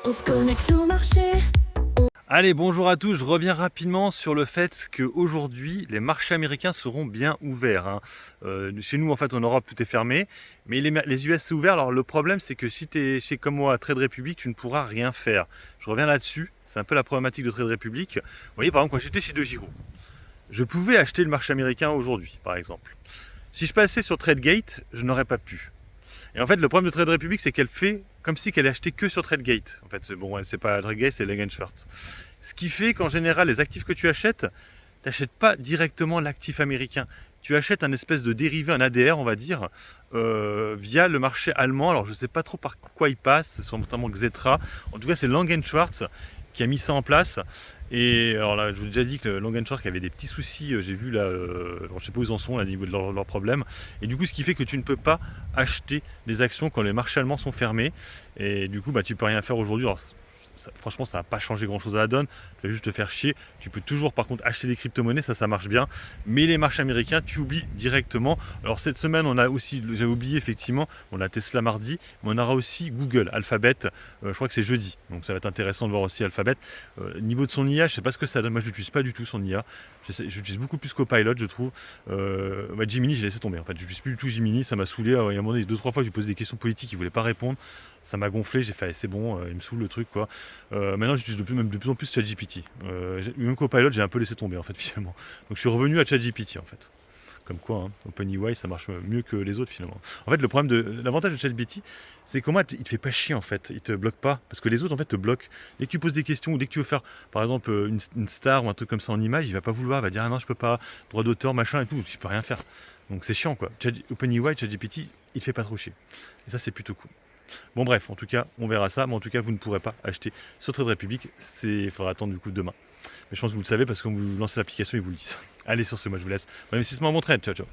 On se connecte au marché. Allez, bonjour à tous, je reviens rapidement sur le fait qu'aujourd'hui, les marchés américains seront bien ouverts, hein. Chez nous, en fait, en Europe, tout est fermé, mais les US, c'est ouvert. Alors, le problème, c'est que si tu es chez comme moi à Trade Republic, tu ne pourras rien faire. Je reviens là-dessus, c'est un peu la problématique de Trade Republic. Vous voyez, par exemple, quand j'étais chez DeGiro, je pouvais acheter le marché américain aujourd'hui, par exemple. Si je passais sur TradeGate, je n'aurais pas pu. Et en fait, le problème de Trade Republic, c'est qu'elle fait comme si qu'elle achetait que sur TradeGate. En fait, c'est pas TradeGate, c'est Lang & Schwartz. Ce qui fait qu'en général, les actifs que tu achètes, tu n'achètes pas directement l'actif américain. Tu achètes un espèce de dérivé, un ADR, on va dire, via le marché allemand. Alors, je ne sais pas trop par quoi il passe, c'est notamment Xetra. En tout cas, c'est Lang & Schwartz qui a mis ça en place. Et alors là, je vous ai déjà dit que Lang & Schwartz avait des petits soucis, j'ai vu là, je ne sais pas où ils en sont là, au niveau de leurs problèmes. Et du coup, ce qui fait que tu ne peux pas acheter des actions quand les marchés allemands sont fermés. Et du coup, bah, tu peux rien faire aujourd'hui. Alors, franchement, ça n'a pas changé grand chose à la donne. Tu vas juste te faire chier. Tu peux toujours, par contre, acheter des crypto-monnaies, ça marche bien. Mais les marchés américains, tu oublies directement. Alors, cette semaine, on a aussi, j'avais oublié effectivement, on a Tesla mardi, mais on aura aussi Google, Alphabet. Je crois que c'est jeudi. Donc, ça va être intéressant de voir aussi Alphabet. Niveau de son IA, je ne sais pas ce que ça donne. Moi, je l'utilise pas du tout, son IA. J'utilise beaucoup plus Copilot, je trouve. Gemini, j'ai laissé tomber. En fait, je n'utilise plus du tout Gemini. Ça m'a saoulé. Il y a un moment donné, 2-3 fois, je lui posais des questions politiques, il ne voulait pas répondre. Ça m'a gonflé, j'ai fait c'est bon, il me saoule le truc quoi. Maintenant j'utilise de plus en plus ChatGPT. Même Copilot j'ai un peu laissé tomber en fait finalement. Donc je suis revenu à ChatGPT en fait. Comme quoi, hein, OpenAI ça marche mieux que les autres finalement. En fait l'avantage de ChatGPT, c'est comment il te fait pas chier en fait, il te bloque pas. Parce que les autres en fait te bloquent. Dès que tu poses des questions ou dès que tu veux faire par exemple une star ou un truc comme ça en image, il va pas vouloir, il va dire ah non je peux pas, droit d'auteur, machin et tout, tu peux rien faire. Donc c'est chiant quoi. OpenAI, ChatGPT, il te fait pas trop chier. Et ça c'est plutôt cool. Bon bref, en tout cas, on verra ça, mais en tout cas, vous ne pourrez pas acheter sur Trade Republic, il faudra attendre du coup demain. Mais je pense que vous le savez parce que quand vous lancez l'application, ils vous le disent. Allez sur ce, moi je vous laisse. Bon investissement à mon trade, ciao ciao.